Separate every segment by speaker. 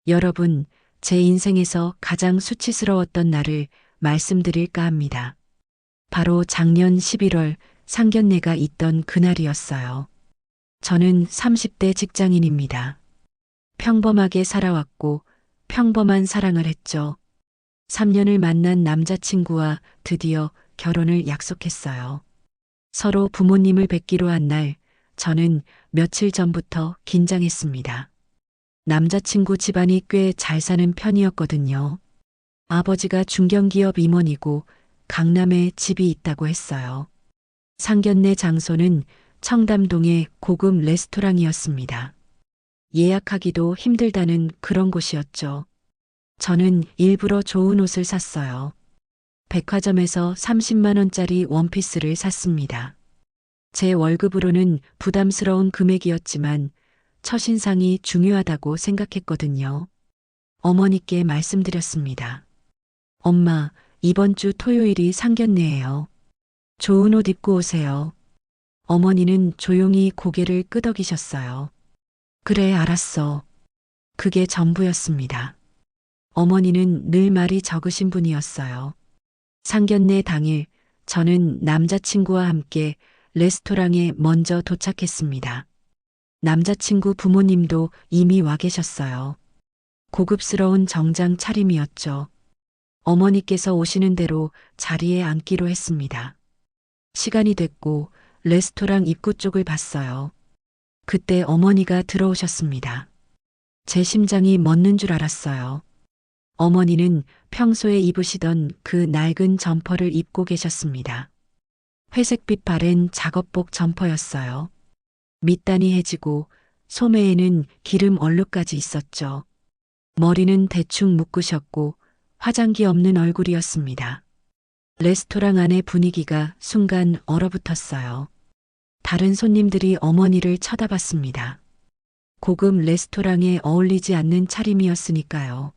Speaker 1: 여러분, 제 인생에서 가장 수치스러웠던 날을 말씀드릴까 합니다. 바로 작년 11월 상견례가 있던 그날이었어요. 저는 30대 직장인입니다. 평범하게 살아왔고 평범한 사랑을 했죠. 3년을 만난 남자친구와 드디어 결혼을 약속했어요. 서로 부모님을 뵙기로 한 날, 저는 며칠 전부터 긴장했습니다. 남자친구 집안이 꽤 잘 사는 편이었거든요. 아버지가 중견기업 임원이고 강남에 집이 있다고 했어요. 상견례 장소는 청담동의 고급 레스토랑이었습니다. 예약하기도 힘들다는 그런 곳이었죠. 저는 일부러 좋은 옷을 샀어요. 백화점에서 30만 원짜리 원피스를 샀습니다. 제 월급으로는 부담스러운 금액이었지만 첫인상이 중요하다고 생각했거든요. 어머니께 말씀드렸습니다. 엄마, 이번 주 토요일이 상견례예요. 좋은 옷 입고 오세요. 어머니는 조용히 고개를 끄덕이셨어요. 그래, 알았어. 그게 전부였습니다. 어머니는 늘 말이 적으신 분이었어요. 상견례 당일, 저는 남자친구와 함께 레스토랑에 먼저 도착했습니다. 남자친구 부모님도 이미 와 계셨어요. 고급스러운 정장 차림이었죠. 어머니께서 오시는 대로 자리에 앉기로 했습니다. 시간이 됐고 레스토랑 입구 쪽을 봤어요. 그때 어머니가 들어오셨습니다. 제 심장이 멎는 줄 알았어요. 어머니는 평소에 입으시던 그 낡은 점퍼를 입고 계셨습니다. 회색빛 바랜 작업복 점퍼였어요. 밑단이 해지고 소매에는 기름 얼룩까지 있었죠. 머리는 대충 묶으셨고 화장기 없는 얼굴이었습니다. 레스토랑 안의 분위기가 순간 얼어붙었어요. 다른 손님들이 어머니를 쳐다봤습니다. 고급 레스토랑에 어울리지 않는 차림이었으니까요.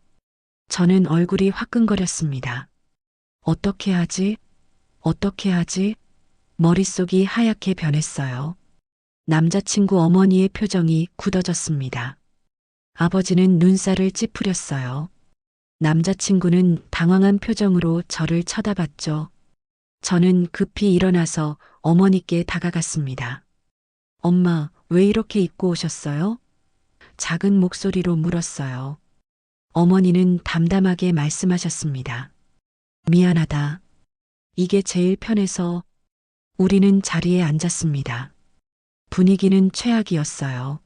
Speaker 1: 저는 얼굴이 화끈거렸습니다. 어떻게 하지? 어떻게 하지? 머릿속이 하얗게 변했어요. 남자친구 어머니의 표정이 굳어졌습니다. 아버지는 눈살을 찌푸렸어요. 남자친구는 당황한 표정으로 저를 쳐다봤죠. 저는 급히 일어나서 어머니께 다가갔습니다. 엄마, 왜 이렇게 입고 오셨어요? 작은 목소리로 물었어요. 어머니는 담담하게 말씀하셨습니다. 미안하다. 이게 제일 편해서. 우리는 자리에 앉았습니다. 분위기는 최악이었어요.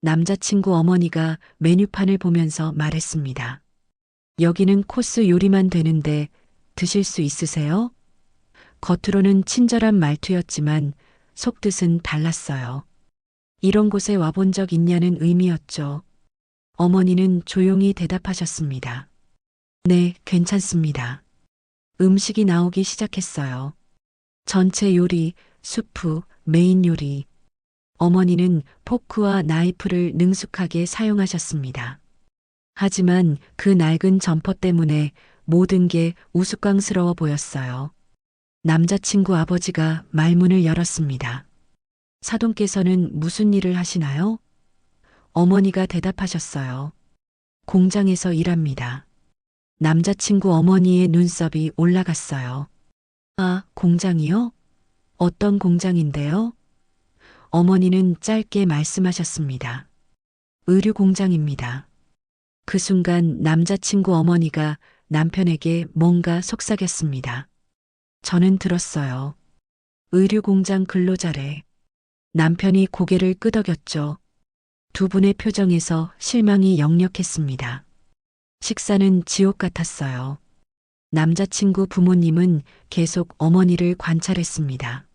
Speaker 1: 남자친구 어머니가 메뉴판을 보면서 말했습니다. 여기는 코스 요리만 되는데 드실 수 있으세요? 겉으로는 친절한 말투였지만 속뜻은 달랐어요. 이런 곳에 와본 적 있냐는 의미였죠. 어머니는 조용히 대답하셨습니다. 네, 괜찮습니다. 음식이 나오기 시작했어요. 전체 요리, 수프, 메인 요리. 어머니는 포크와 나이프를 능숙하게 사용하셨습니다. 하지만 그 낡은 점퍼 때문에 모든 게 우스꽝스러워 보였어요. 남자친구 아버지가 말문을 열었습니다. 사돈께서는 무슨 일을 하시나요? 어머니가 대답하셨어요. 공장에서 일합니다. 남자친구 어머니의 눈썹이 올라갔어요. 아, 공장이요? 어떤 공장인데요? 어머니는 짧게 말씀하셨습니다. 의류 공장입니다. 그 순간 남자친구 어머니가 남편에게 뭔가 속삭였습니다. 저는 들었어요. 의류 공장 근로자래. 남편이 고개를 끄덕였죠. 두 분의 표정에서 실망이 역력했습니다. 식사는 지옥 같았어요. 남자친구 부모님은 계속 어머니를 관찰했습니다.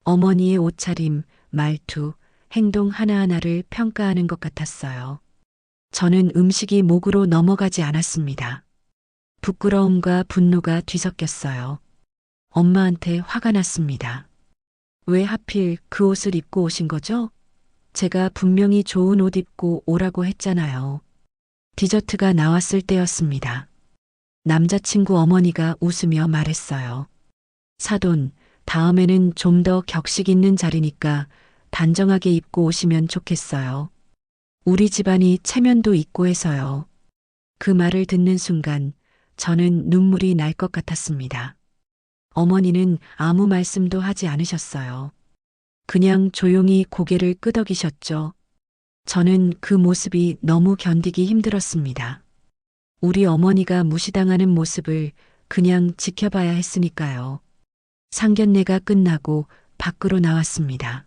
Speaker 1: 어머니의 옷차림, 말투, 행동 하나하나를 평가하는 것 같았어요. 저는 음식이 목으로 넘어가지 않았습니다. 부끄러움과 분노가 뒤섞였어요. 엄마한테 화가 났습니다. 왜 하필 그 옷을 입고 오신 거죠? 제가 분명히 좋은 옷 입고 오라고 했잖아요. 디저트가 나왔을 때였습니다. 남자친구 어머니가 웃으며 말했어요. 사돈, 다음에는 좀 더 격식 있는 자리니까 단정하게 입고 오시면 좋겠어요. 우리 집안이 체면도 있고 해서요. 그 말을 듣는 순간 저는 눈물이 날 것 같았습니다. 어머니는 아무 말씀도 하지 않으셨어요. 그냥 조용히 고개를 끄덕이셨죠. 저는 그 모습이 너무 견디기 힘들었습니다. 우리 어머니가 무시당하는 모습을 그냥 지켜봐야 했으니까요. 상견례가 끝나고 밖으로 나왔습니다.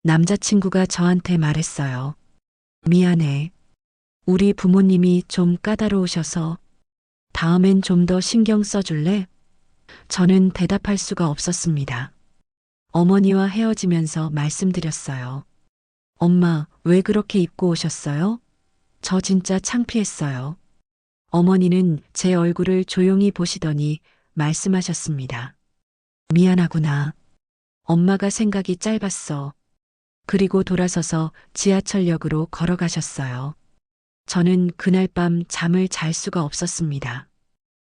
Speaker 1: 남자친구가 저한테 말했어요. 미안해. 우리 부모님이 좀 까다로우셔서 다음엔 좀 더 신경 써줄래? 저는 대답할 수가 없었습니다. 어머니와 헤어지면서 말씀드렸어요. 엄마, 왜 그렇게 입고 오셨어요? 저 진짜 창피했어요. 어머니는 제 얼굴을 조용히 보시더니 말씀하셨습니다. 미안하구나. 엄마가 생각이 짧았어. 그리고 돌아서서 지하철역으로 걸어가셨어요. 저는 그날 밤 잠을 잘 수가 없었습니다.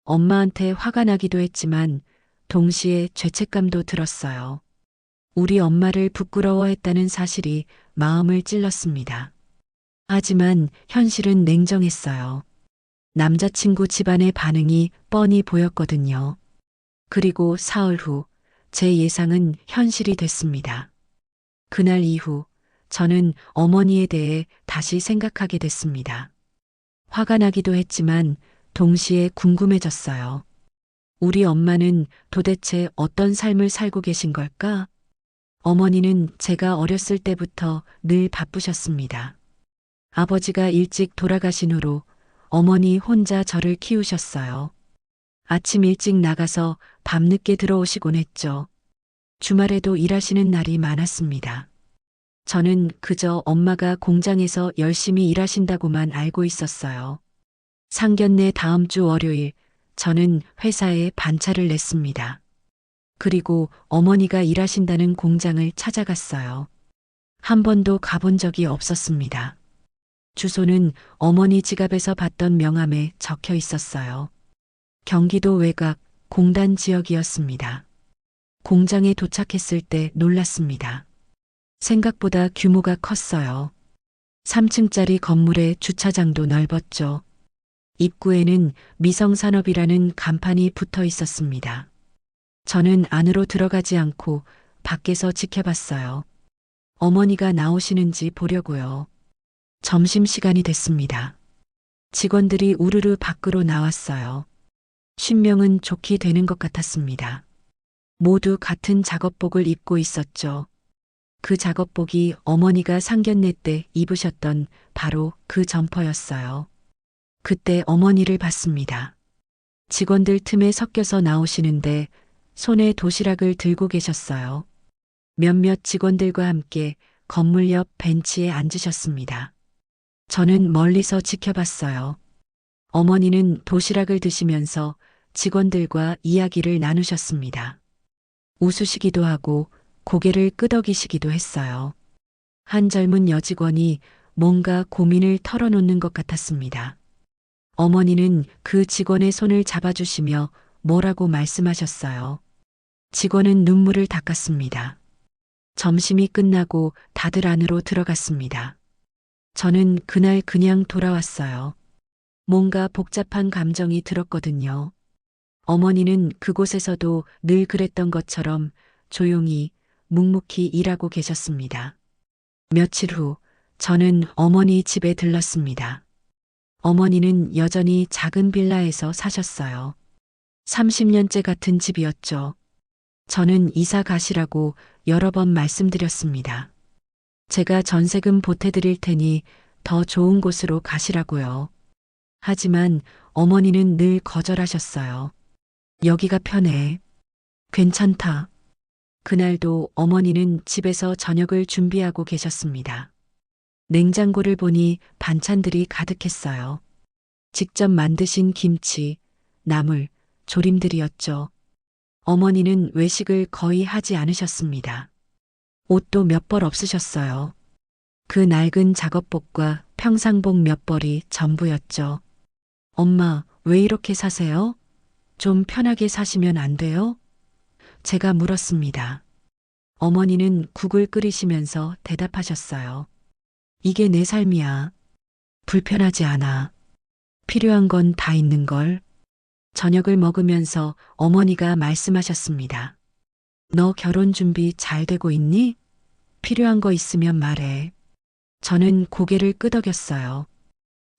Speaker 1: 엄마한테 화가 나기도 했지만 동시에 죄책감도 들었어요. 우리 엄마를 부끄러워했다는 사실이 마음을 찔렀습니다. 하지만 현실은 냉정했어요. 남자친구 집안의 반응이 뻔히 보였거든요. 그리고 사흘 후 제 예상은 현실이 됐습니다. 그날 이후 저는 어머니에 대해 다시 생각하게 됐습니다. 화가 나기도 했지만 동시에 궁금해졌어요. 우리 엄마는 도대체 어떤 삶을 살고 계신 걸까? 어머니는 제가 어렸을 때부터 늘 바쁘셨습니다. 아버지가 일찍 돌아가신 후로 어머니 혼자 저를 키우셨어요. 아침 일찍 나가서 밤늦게 들어오시곤 했죠. 주말에도 일하시는 날이 많았습니다. 저는 그저 엄마가 공장에서 열심히 일하신다고만 알고 있었어요. 상견례 다음 주 월요일, 저는 회사에 반차를 냈습니다. 그리고 어머니가 일하신다는 공장을 찾아갔어요. 한 번도 가본 적이 없었습니다. 주소는 어머니 지갑에서 봤던 명함에 적혀 있었어요. 경기도 외곽 공단 지역이었습니다. 공장에 도착했을 때 놀랐습니다. 생각보다 규모가 컸어요. 3층짜리 건물의 주차장도 넓었죠. 입구에는 미성산업이라는 간판이 붙어 있었습니다. 저는 안으로 들어가지 않고 밖에서 지켜봤어요. 어머니가 나오시는지 보려고요. 점심시간이 됐습니다. 직원들이 우르르 밖으로 나왔어요. 10명은 좋게 되는 것 같았습니다. 모두 같은 작업복을 입고 있었죠. 그 작업복이 어머니가 상견례 때 입으셨던 바로 그 점퍼였어요. 그때 어머니를 봤습니다. 직원들 틈에 섞여서 나오시는데 손에 도시락을 들고 계셨어요. 몇몇 직원들과 함께 건물 옆 벤치에 앉으셨습니다. 저는 멀리서 지켜봤어요. 어머니는 도시락을 드시면서 직원들과 이야기를 나누셨습니다. 웃으시기도 하고 고개를 끄덕이시기도 했어요. 한 젊은 여직원이 뭔가 고민을 털어놓는 것 같았습니다. 어머니는 그 직원의 손을 잡아주시며 뭐라고 말씀하셨어요. 직원은 눈물을 닦았습니다. 점심이 끝나고 다들 안으로 들어갔습니다. 저는 그날 그냥 돌아왔어요. 뭔가 복잡한 감정이 들었거든요. 어머니는 그곳에서도 늘 그랬던 것처럼 조용히 묵묵히 일하고 계셨습니다. 며칠 후 저는 어머니 집에 들렀습니다. 어머니는 여전히 작은 빌라에서 사셨어요. 30년째 같은 집이었죠. 저는 이사 가시라고 여러 번 말씀드렸습니다. 제가 전세금 보태드릴 테니 더 좋은 곳으로 가시라고요. 하지만 어머니는 늘 거절하셨어요. 여기가 편해. 괜찮다. 그날도 어머니는 집에서 저녁을 준비하고 계셨습니다. 냉장고를 보니 반찬들이 가득했어요. 직접 만드신 김치, 나물, 조림들이었죠. 어머니는 외식을 거의 하지 않으셨습니다. 옷도 몇 벌 없으셨어요. 그 낡은 작업복과 평상복 몇 벌이 전부였죠. 엄마, 왜 이렇게 사세요? 좀 편하게 사시면 안 돼요? 제가 물었습니다. 어머니는 국을 끓이시면서 대답하셨어요. 이게 내 삶이야. 불편하지 않아. 필요한 건 다 있는 걸. 저녁을 먹으면서 어머니가 말씀하셨습니다. 너 결혼 준비 잘 되고 있니? 필요한 거 있으면 말해. 저는 고개를 끄덕였어요.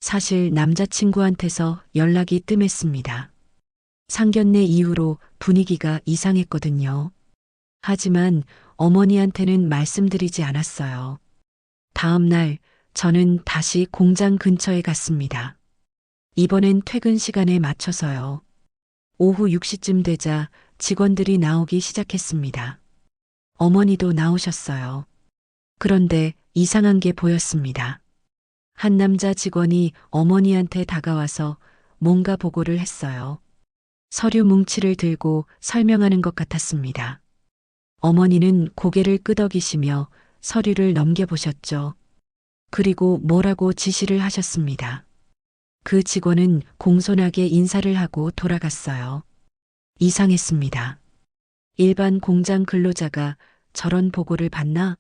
Speaker 1: 사실 남자친구한테서 연락이 뜸했습니다. 상견례 이후로 분위기가 이상했거든요. 하지만 어머니한테는 말씀드리지 않았어요. 다음 날 저는 다시 공장 근처에 갔습니다. 이번엔 퇴근 시간에 맞춰서요. 오후 6시쯤 되자 직원들이 나오기 시작했습니다. 어머니도 나오셨어요. 그런데 이상한 게 보였습니다. 한 남자 직원이 어머니한테 다가와서 뭔가 보고를 했어요. 서류 뭉치를 들고 설명하는 것 같았습니다. 어머니는 고개를 끄덕이시며 서류를 넘겨보셨죠. 그리고 뭐라고 지시를 하셨습니다. 그 직원은 공손하게 인사를 하고 돌아갔어요. 이상했습니다. 일반 공장 근로자가 저런 보고를 받나?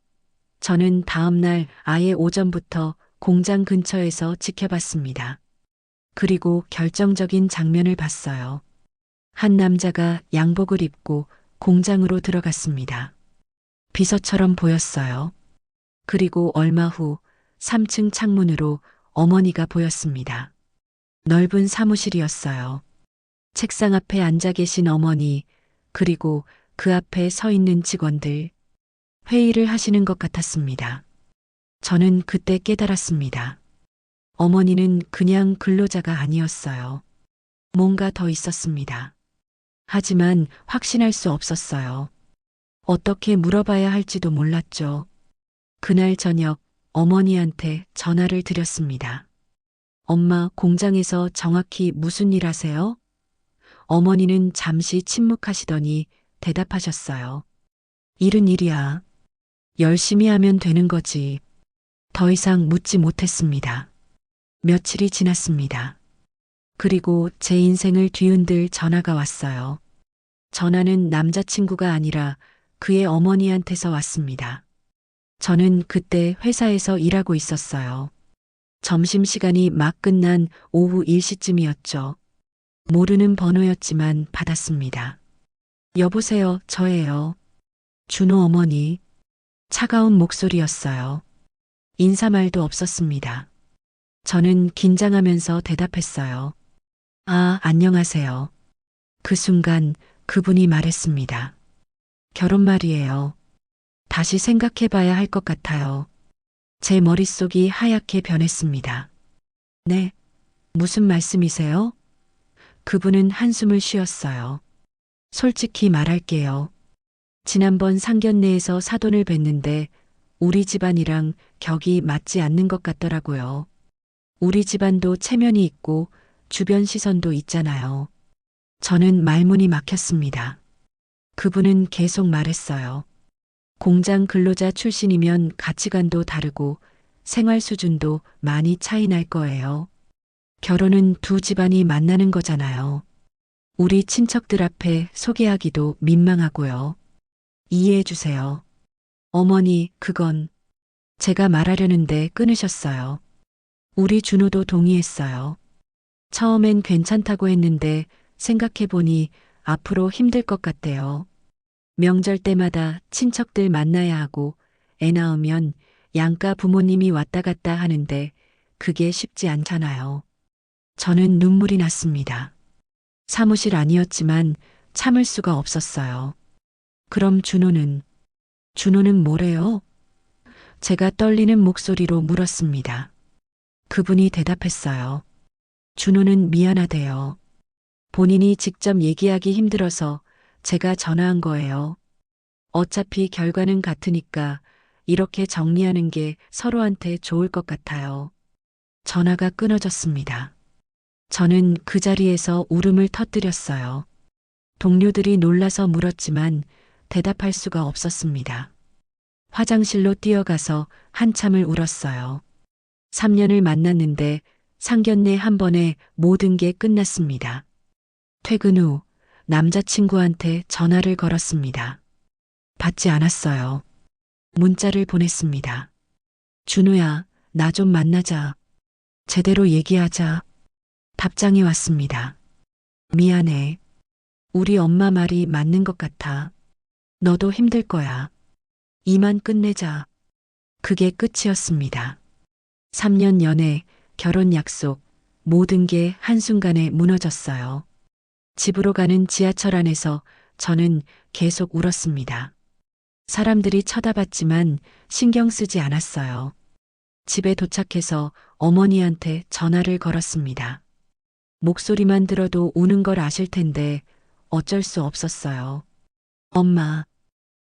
Speaker 1: 저는 다음 날 아예 오전부터 공장 근처에서 지켜봤습니다. 그리고 결정적인 장면을 봤어요. 한 남자가 양복을 입고 공장으로 들어갔습니다. 비서처럼 보였어요. 그리고 얼마 후 3층 창문으로 어머니가 보였습니다. 넓은 사무실이었어요. 책상 앞에 앉아 계신 어머니, 그리고 그 앞에 서 있는 직원들. 회의를 하시는 것 같았습니다. 저는 그때 깨달았습니다. 어머니는 그냥 근로자가 아니었어요. 뭔가 더 있었습니다. 하지만 확신할 수 없었어요. 어떻게 물어봐야 할지도 몰랐죠. 그날 저녁 어머니한테 전화를 드렸습니다. 엄마, 공장에서 정확히 무슨 일 하세요? 어머니는 잠시 침묵하시더니 대답하셨어요. 일은 일이야. 열심히 하면 되는 거지. 더 이상 묻지 못했습니다. 며칠이 지났습니다. 그리고 제 인생을 뒤흔들 전화가 왔어요. 전화는 남자친구가 아니라 그의 어머니한테서 왔습니다. 저는 그때 회사에서 일하고 있었어요. 점심시간이 막 끝난 오후 1시쯤이었죠. 모르는 번호였지만 받았습니다. 여보세요, 저예요. 준호 어머니. 차가운 목소리였어요. 인사말도 없었습니다. 저는 긴장하면서 대답했어요. 아, 안녕하세요. 그 순간 그분이 말했습니다. 결혼 말이에요. 다시 생각해 봐야 할 것 같아요. 제 머릿속이 하얗게 변했습니다. 네, 무슨 말씀이세요? 그분은 한숨을 쉬었어요. 솔직히 말할게요. 지난번 상견례에서 사돈을 뵀는데 우리 집안이랑 격이 맞지 않는 것 같더라고요. 우리 집안도 체면이 있고 주변 시선도 있잖아요. 저는 말문이 막혔습니다. 그분은 계속 말했어요. 공장 근로자 출신이면 가치관도 다르고 생활 수준도 많이 차이 날 거예요. 결혼은 두 집안이 만나는 거잖아요. 우리 친척들 앞에 소개하기도 민망하고요. 이해해 주세요. 어머니, 그건 제가 말하려는데 끊으셨어요. 우리 준호도 동의했어요. 처음엔 괜찮다고 했는데 생각해보니 앞으로 힘들 것 같대요. 명절 때마다 친척들 만나야 하고 애 낳으면 양가 부모님이 왔다 갔다 하는데 그게 쉽지 않잖아요. 저는 눈물이 났습니다. 사무실 아니었지만 참을 수가 없었어요. 그럼 준호는 뭐래요? 제가 떨리는 목소리로 물었습니다. 그분이 대답했어요. 준호는 미안하대요. 본인이 직접 얘기하기 힘들어서 제가 전화한 거예요. 어차피 결과는 같으니까 이렇게 정리하는 게 서로한테 좋을 것 같아요. 전화가 끊어졌습니다. 저는 그 자리에서 울음을 터뜨렸어요. 동료들이 놀라서 물었지만 대답할 수가 없었습니다. 화장실로 뛰어가서 한참을 울었어요. 3년을 만났는데 상견례 한 번에 모든 게 끝났습니다. 퇴근 후 남자친구한테 전화를 걸었습니다. 받지 않았어요. 문자를 보냈습니다. 준호야, 나 좀 만나자. 제대로 얘기하자. 답장이 왔습니다. 미안해. 우리 엄마 말이 맞는 것 같아. 너도 힘들 거야. 이만 끝내자. 그게 끝이었습니다. 3년 연애, 결혼 약속, 모든 게 한순간에 무너졌어요. 집으로 가는 지하철 안에서 저는 계속 울었습니다. 사람들이 쳐다봤지만 신경 쓰지 않았어요. 집에 도착해서 어머니한테 전화를 걸었습니다. 목소리만 들어도 우는 걸 아실 텐데 어쩔 수 없었어요. 엄마,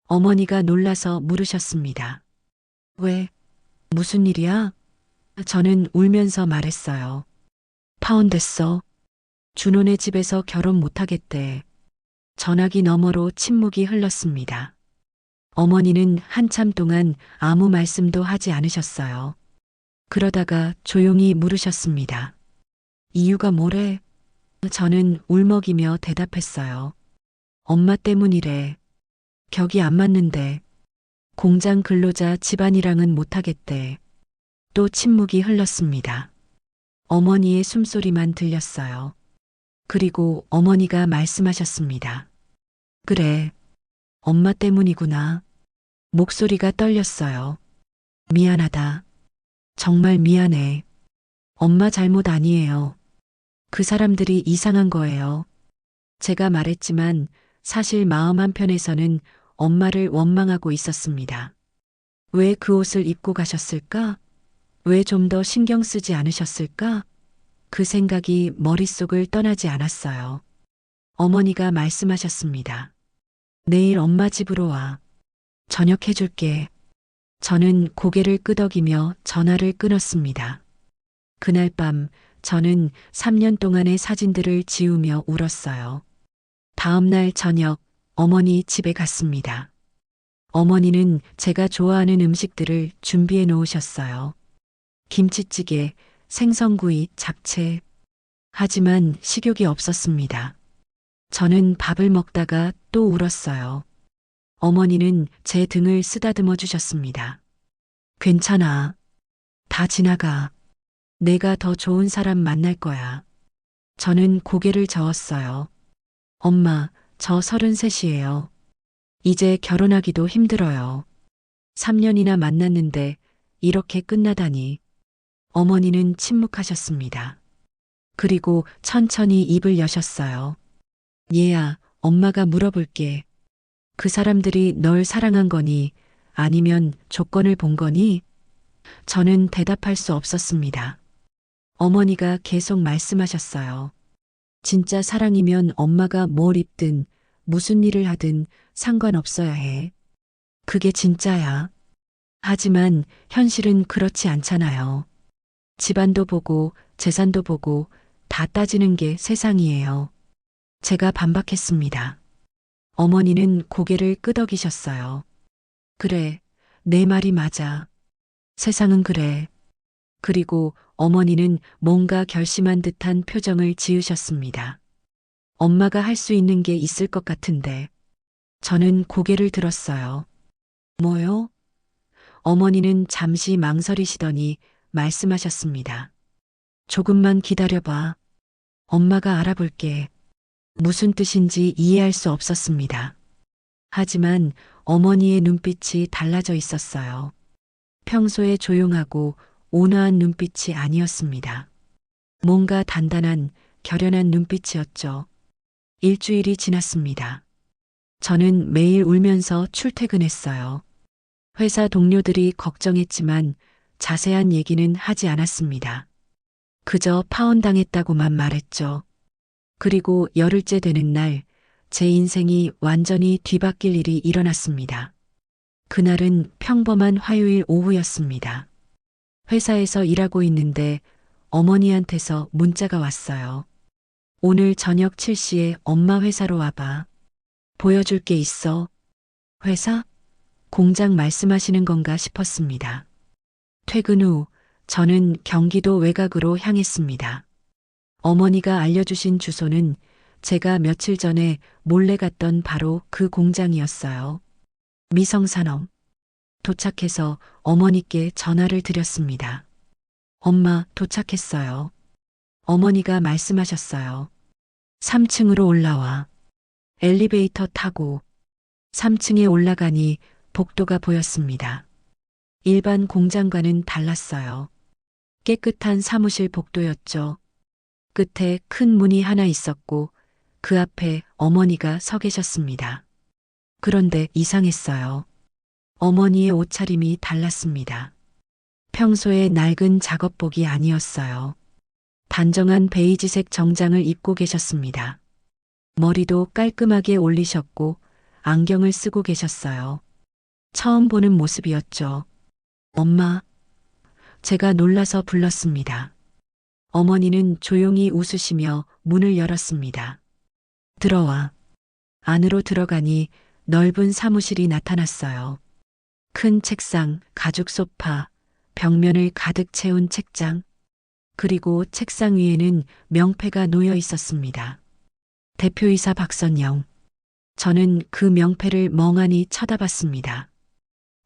Speaker 1: 어머니가 놀라서 물으셨습니다. 왜? 무슨 일이야? 저는 울면서 말했어요. 파혼됐어. 준호네 집에서 결혼 못하겠대. 전화기 너머로 침묵이 흘렀습니다. 어머니는 한참 동안 아무 말씀도 하지 않으셨어요. 그러다가 조용히 물으셨습니다. 이유가 뭐래? 저는 울먹이며 대답했어요. 엄마 때문이래. 격이 안 맞는데. 공장 근로자 집안이랑은 못하겠대. 또 침묵이 흘렀습니다. 어머니의 숨소리만 들렸어요. 그리고 어머니가 말씀하셨습니다. 그래. 엄마 때문이구나. 목소리가 떨렸어요. 미안하다. 정말 미안해. 엄마 잘못 아니에요. 그 사람들이 이상한 거예요. 제가 말했지만 사실 마음 한편에서는 엄마를 원망하고 있었습니다. 왜 그 옷을 입고 가셨을까? 왜 좀 더 신경 쓰지 않으셨을까? 그 생각이 머릿속을 떠나지 않았어요. 어머니가 말씀하셨습니다. 내일 엄마 집으로 와. 저녁 해줄게. 저는 고개를 끄덕이며 전화를 끊었습니다. 그날 밤 저는 3년 동안의 사진들을 지우며 울었어요. 다음 날 저녁 어머니 집에 갔습니다. 어머니는 제가 좋아하는 음식들을 준비해 놓으셨어요. 김치찌개, 생선구이, 잡채. 하지만 식욕이 없었습니다. 저는 밥을 먹다가 또 울었어요. 어머니는 제 등을 쓰다듬어 주셨습니다. 괜찮아. 다 지나가. 내가 더 좋은 사람 만날 거야. 저는 고개를 저었어요. 엄마, 저 33이에요. 이제 결혼하기도 힘들어요. 3년이나 만났는데 이렇게 끝나다니. 어머니는 침묵하셨습니다. 그리고 천천히 입을 여셨어요. 얘야, 엄마가 물어볼게. 그 사람들이 널 사랑한 거니? 아니면 조건을 본 거니? 저는 대답할 수 없었습니다. 어머니가 계속 말씀하셨어요. 진짜 사랑이면 엄마가 뭘 입든 무슨 일을 하든 상관없어야 해. 그게 진짜야. 하지만 현실은 그렇지 않잖아요. 집안도 보고 재산도 보고 다 따지는 게 세상이에요. 제가 반박했습니다. 어머니는 고개를 끄덕이셨어요. 그래, 내 말이 맞아. 세상은 그래. 그리고 어머니는 뭔가 결심한 듯한 표정을 지으셨습니다. 엄마가 할 수 있는 게 있을 것 같은데. 저는 고개를 들었어요. 뭐요? 어머니는 잠시 망설이시더니 말씀하셨습니다. 조금만 기다려봐. 엄마가 알아볼게. 무슨 뜻인지 이해할 수 없었습니다. 하지만 어머니의 눈빛이 달라져 있었어요. 평소에 조용하고 온화한 눈빛이 아니었습니다. 뭔가 단단한, 결연한 눈빛이었죠. 일주일이 지났습니다. 저는 매일 울면서 출퇴근했어요. 회사 동료들이 걱정했지만 자세한 얘기는 하지 않았습니다. 그저 파혼당했다고만 말했죠. 그리고 열흘째 되는 날, 제 인생이 완전히 뒤바뀔 일이 일어났습니다. 그날은 평범한 화요일 오후였습니다. 회사에서 일하고 있는데 어머니한테서 문자가 왔어요. 오늘 저녁 7시에 엄마 회사로 와봐. 보여줄 게 있어. 회사? 공장 말씀하시는 건가 싶었습니다. 퇴근 후 저는 경기도 외곽으로 향했습니다. 어머니가 알려주신 주소는 제가 며칠 전에 몰래 갔던 바로 그 공장이었어요. 미성산업. 도착해서 어머니께 전화를 드렸습니다. 엄마, 도착했어요. 어머니가 말씀하셨어요. 3층으로 올라와. 엘리베이터 타고 3층에 올라가니 복도가 보였습니다. 일반 공장과는 달랐어요. 깨끗한 사무실 복도였죠. 끝에 큰 문이 하나 있었고 그 앞에 어머니가 서 계셨습니다. 그런데 이상했어요. 어머니의 옷차림이 달랐습니다. 평소의 낡은 작업복이 아니었어요. 단정한 베이지색 정장을 입고 계셨습니다. 머리도 깔끔하게 올리셨고 안경을 쓰고 계셨어요. 처음 보는 모습이었죠. 엄마, 제가 놀라서 불렀습니다. 어머니는 조용히 웃으시며 문을 열었습니다. 들어와. 안으로 들어가니 넓은 사무실이 나타났어요. 큰 책상, 가죽 소파, 벽면을 가득 채운 책장, 그리고 책상 위에는 명패가 놓여 있었습니다. 대표이사 박선영. 저는 그 명패를 멍하니 쳐다봤습니다.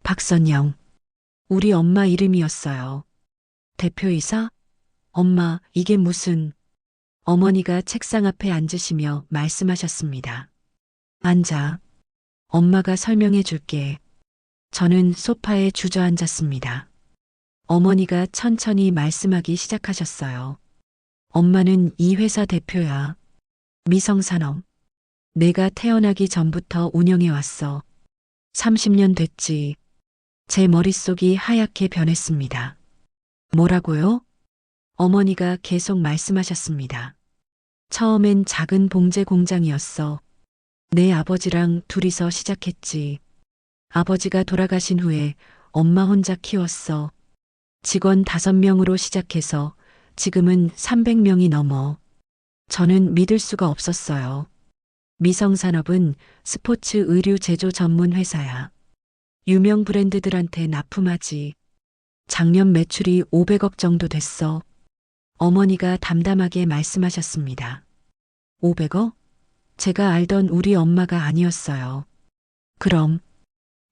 Speaker 1: 박선영. 우리 엄마 이름이었어요. 대표이사? 엄마, 이게 무슨... 어머니가 책상 앞에 앉으시며 말씀하셨습니다. 앉아. 엄마가 설명해 줄게. 저는 소파에 주저앉았습니다. 어머니가 천천히 말씀하기 시작하셨어요. 엄마는 이 회사 대표야. 미성산업. 내가 태어나기 전부터 운영해 왔어. 30년 됐지. 제 머릿속이 하얗게 변했습니다. 뭐라고요? 어머니가 계속 말씀하셨습니다. 처음엔 작은 봉제 공장이었어. 내 아버지랑 둘이서 시작했지. 아버지가 돌아가신 후에 엄마 혼자 키웠어. 직원 5명으로 시작해서 지금은 300명이 넘어. 저는 믿을 수가 없었어요. 미성산업은 스포츠 의류 제조 전문 회사야. 유명 브랜드들한테 납품하지. 작년 매출이 500억 정도 됐어. 어머니가 담담하게 말씀하셨습니다. 500억? 제가 알던 우리 엄마가 아니었어요.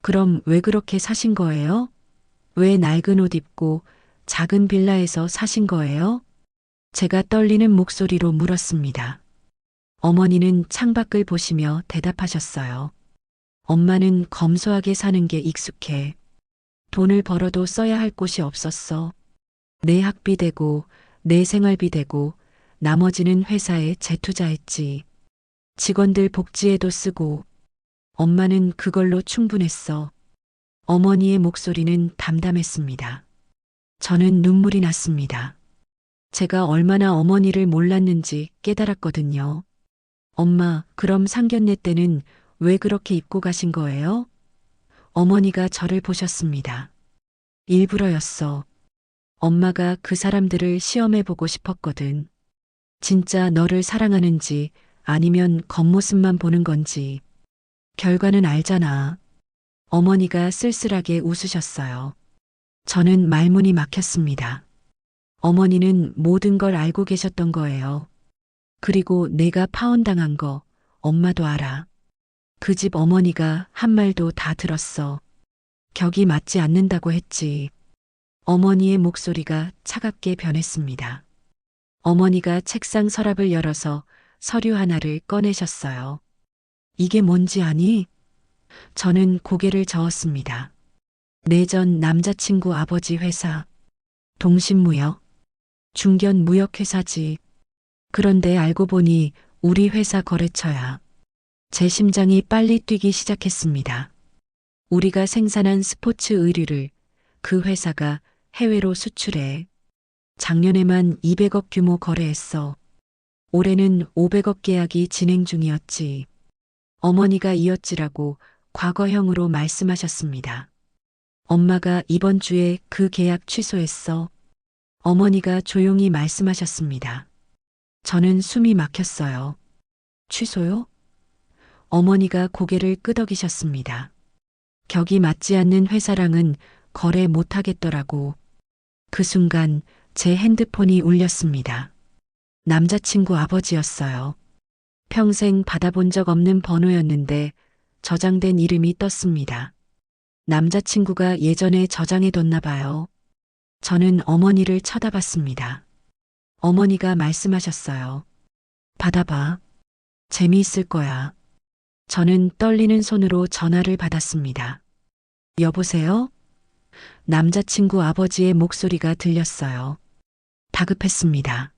Speaker 1: 그럼 왜 그렇게 사신 거예요? 왜 낡은 옷 입고 작은 빌라에서 사신 거예요? 제가 떨리는 목소리로 물었습니다. 어머니는 창밖을 보시며 대답하셨어요. 엄마는 검소하게 사는 게 익숙해. 돈을 벌어도 써야 할 곳이 없었어. 내 학비 대고 내 생활비 대고 나머지는 회사에 재투자했지. 직원들 복지에도 쓰고 엄마는 그걸로 충분했어. 어머니의 목소리는 담담했습니다. 저는 눈물이 났습니다. 제가 얼마나 어머니를 몰랐는지 깨달았거든요. 엄마, 그럼 상견례 때는 왜 그렇게 입고 가신 거예요? 어머니가 저를 보셨습니다. 일부러였어. 엄마가 그 사람들을 시험해 보고 싶었거든. 진짜 너를 사랑하는지 아니면 겉모습만 보는 건지. 결과는 알잖아. 어머니가 쓸쓸하게 웃으셨어요. 저는 말문이 막혔습니다. 어머니는 모든 걸 알고 계셨던 거예요. 그리고 내가 파혼당한 거 엄마도 알아. 그 집 어머니가 한 말도 다 들었어. 격이 맞지 않는다고 했지. 어머니의 목소리가 차갑게 변했습니다. 어머니가 책상 서랍을 열어서 서류 하나를 꺼내셨어요. 이게 뭔지 아니? 저는 고개를 저었습니다. 내 전 남자친구 아버지 회사, 동신무역, 중견무역회사지. 그런데 알고 보니 우리 회사 거래처야. 제 심장이 빨리 뛰기 시작했습니다. 우리가 생산한 스포츠 의류를 그 회사가 해외로 수출해. 작년에만 200억 규모 거래했어. 올해는 500억 계약이 진행 중이었지. 어머니가 이었지라고 과거형으로 말씀하셨습니다. 엄마가 이번 주에 그 계약 취소했어. 어머니가 조용히 말씀하셨습니다. 저는 숨이 막혔어요. 취소요? 어머니가 고개를 끄덕이셨습니다. 격이 맞지 않는 회사랑은 거래 못하겠더라고. 그 순간 제 핸드폰이 울렸습니다. 남자친구 아버지였어요. 평생 받아본 적 없는 번호였는데 저장된 이름이 떴습니다. 남자친구가 예전에 저장해뒀나 봐요. 저는 어머니를 쳐다봤습니다. 어머니가 말씀하셨어요. 받아봐. 재미있을 거야. 저는 떨리는 손으로 전화를 받았습니다. 여보세요? 남자친구 아버지의 목소리가 들렸어요. 다급했습니다.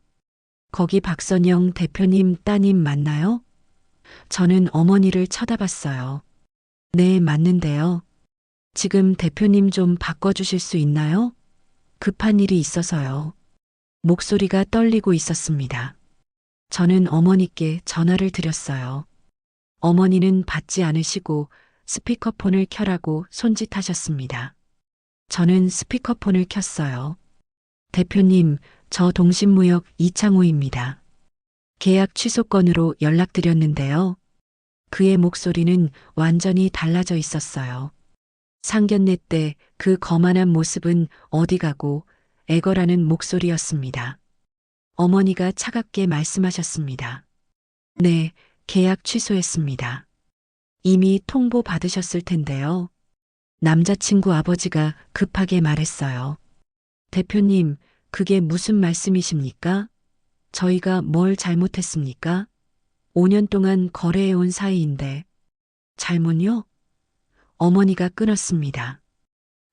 Speaker 1: 거기 박선영 대표님 따님 맞나요? 저는 어머니를 쳐다봤어요. 네, 맞는데요. 지금 대표님 좀 바꿔주실 수 있나요? 급한 일이 있어서요. 목소리가 떨리고 있었습니다. 저는 어머니께 전화를 드렸어요. 어머니는 받지 않으시고 스피커폰을 켜라고 손짓하셨습니다. 저는 스피커폰을 켰어요. 대표님, 저 동신무역 이창호입니다. 계약 취소 건으로 연락드렸는데요. 그의 목소리는 완전히 달라져 있었어요. 상견례 때 그 거만한 모습은 어디 가고 애걸하는 목소리였습니다. 어머니가 차갑게 말씀하셨습니다. 네, 계약 취소했습니다. 이미 통보 받으셨을 텐데요. 남자친구 아버지가 급하게 말했어요. 대표님, 그게 무슨 말씀이십니까? 저희가 뭘 잘못했습니까? 5년 동안 거래해온 사이인데. 잘못요? 어머니가 끊었습니다.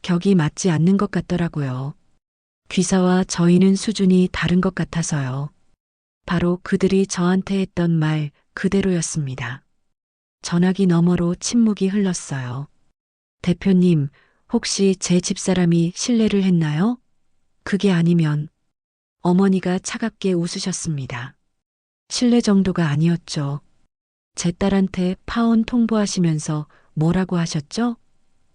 Speaker 1: 격이 맞지 않는 것 같더라고요. 귀사와 저희는 수준이 다른 것 같아서요. 바로 그들이 저한테 했던 말 그대로였습니다. 전화기 너머로 침묵이 흘렀어요. 대표님, 혹시 제 집사람이 실례를 했나요? 그게 아니면 어머니가 차갑게 웃으셨습니다. 실례 정도가 아니었죠. 제 딸한테 파혼 통보하시면서 뭐라고 하셨죠?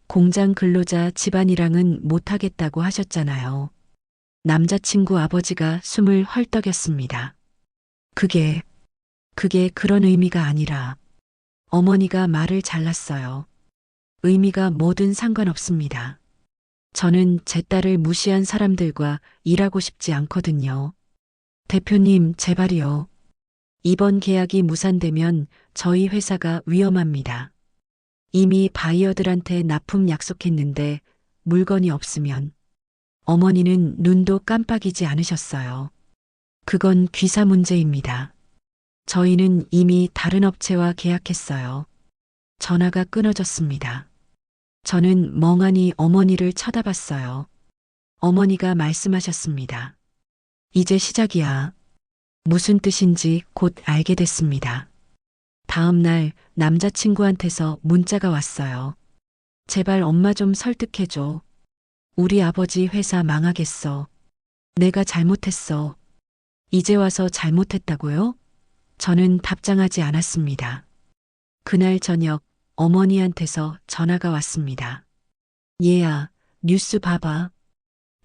Speaker 1: 공장 근로자 집안이랑은 못하겠다고 하셨잖아요. 남자친구 아버지가 숨을 헐떡였습니다. 그게 그런 의미가 아니라 어머니가 말을 잘랐어요. 의미가 뭐든 상관없습니다. 저는 제 딸을 무시한 사람들과 일하고 싶지 않거든요. 대표님, 제발이요. 이번 계약이 무산되면 저희 회사가 위험합니다. 이미 바이어들한테 납품 약속했는데 물건이 없으면 어머니는 눈도 깜빡이지 않으셨어요. 그건 귀사 문제입니다. 저희는 이미 다른 업체와 계약했어요. 전화가 끊어졌습니다. 저는 멍하니 어머니를 쳐다봤어요. 어머니가 말씀하셨습니다. 이제 시작이야. 무슨 뜻인지 곧 알게 됐습니다. 다음 날 남자친구한테서 문자가 왔어요. 제발 엄마 좀 설득해줘. 우리 아버지 회사 망하겠어. 내가 잘못했어. 이제 와서 잘못했다고요? 저는 답장하지 않았습니다. 그날 저녁 어머니한테서 전화가 왔습니다. 얘야, 뉴스 봐봐.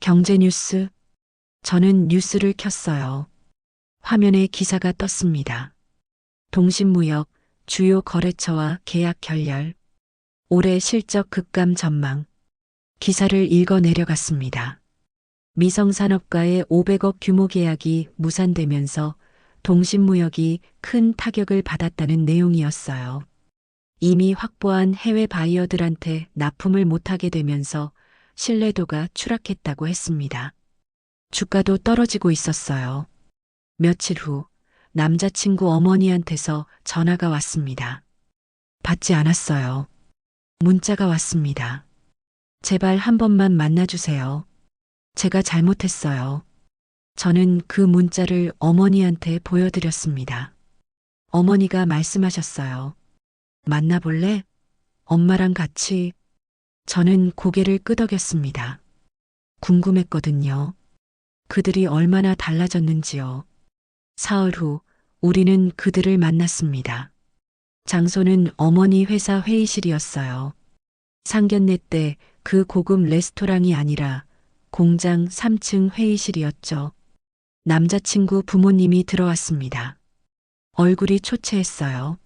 Speaker 1: 경제뉴스. 저는 뉴스를 켰어요. 화면에 기사가 떴습니다. 동신무역, 주요 거래처와 계약 결렬. 올해 실적 급감 전망. 기사를 읽어 내려갔습니다. 미성산업과의 500억 규모 계약이 무산되면서 동신무역이 큰 타격을 받았다는 내용이었어요. 이미 확보한 해외 바이어들한테 납품을 못하게 되면서 신뢰도가 추락했다고 했습니다. 주가도 떨어지고 있었어요. 며칠 후 남자친구 어머니한테서 전화가 왔습니다. 받지 않았어요. 문자가 왔습니다. 제발 한 번만 만나주세요. 제가 잘못했어요. 저는 그 문자를 어머니한테 보여드렸습니다. 어머니가 말씀하셨어요. 만나볼래? 엄마랑 같이. 저는 고개를 끄덕였습니다. 궁금했거든요. 그들이 얼마나 달라졌는지요. 사흘 후 우리는 그들을 만났습니다. 장소는 어머니 회사 회의실이었어요. 상견례 때 그 고급 레스토랑이 아니라 공장 3층 회의실이었죠. 남자친구 부모님이 들어왔습니다. 얼굴이 초췌했어요.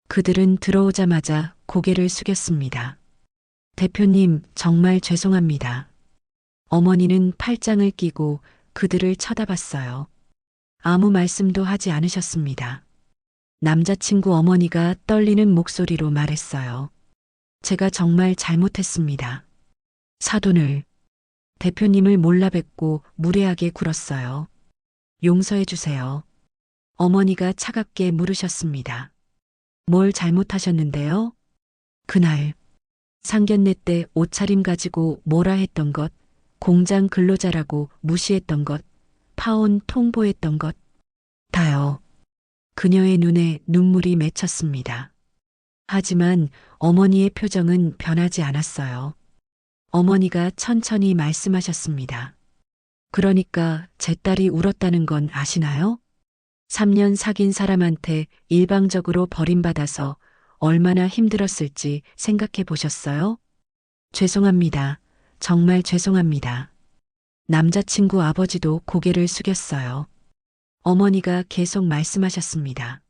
Speaker 1: 그들은 들어오자마자 고개를 숙였습니다. 대표님, 정말 죄송합니다. 어머니는 팔짱을 끼고 그들을 쳐다봤어요. 아무 말씀도 하지 않으셨습니다. 남자친구 어머니가 떨리는 목소리로 말했어요. 제가 정말 잘못했습니다. 사돈을, 대표님을 몰라뵙고 무례하게 굴었어요. 용서해 주세요. 어머니가 차갑게 물으셨습니다. 뭘 잘못하셨는데요? 그날 상견례 때 옷차림 가지고 뭐라 했던 것, 공장 근로자라고 무시했던 것, 파혼 통보했던 것, 다요. 그녀의 눈에 눈물이 맺혔습니다. 하지만 어머니의 표정은 변하지 않았어요. 어머니가 천천히 말씀하셨습니다. 그러니까 제 딸이 울었다는 건 아시나요? 3년 사귄 사람한테 일방적으로 버림받아서 얼마나 힘들었을지 생각해 보셨어요? 죄송합니다. 정말 죄송합니다. 남자친구 아버지도 고개를 숙였어요. 어머니가 계속 말씀하셨습니다.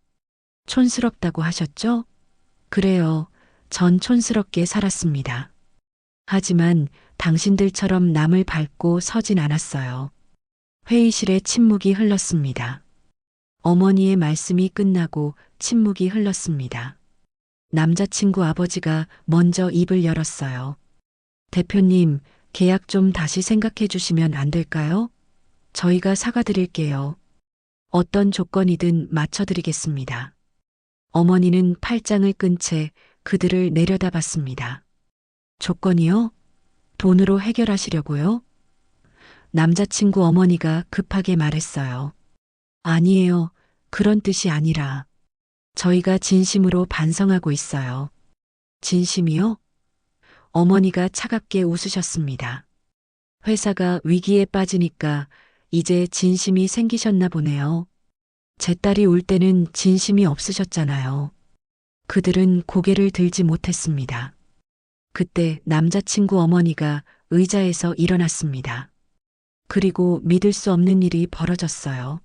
Speaker 1: 촌스럽다고 하셨죠? 그래요. 전 촌스럽게 살았습니다. 하지만 당신들처럼 남을 밟고 서진 않았어요. 회의실에 침묵이 흘렀습니다. 어머니의 말씀이 끝나고 침묵이 흘렀습니다. 남자친구 아버지가 먼저 입을 열었어요. 대표님, 계약 좀 다시 생각해 주시면 안 될까요? 저희가 사과드릴게요. 어떤 조건이든 맞춰드리겠습니다. 어머니는 팔짱을 끈 채 그들을 내려다봤습니다. 조건이요? 돈으로 해결하시려고요? 남자친구 어머니가 급하게 말했어요. 아니에요. 그런 뜻이 아니라 저희가 진심으로 반성하고 있어요. 진심이요? 어머니가 차갑게 웃으셨습니다. 회사가 위기에 빠지니까 이제 진심이 생기셨나 보네요. 제 딸이 울 때는 진심이 없으셨잖아요. 그들은 고개를 들지 못했습니다. 그때 남자친구 어머니가 의자에서 일어났습니다. 그리고 믿을 수 없는 일이 벌어졌어요.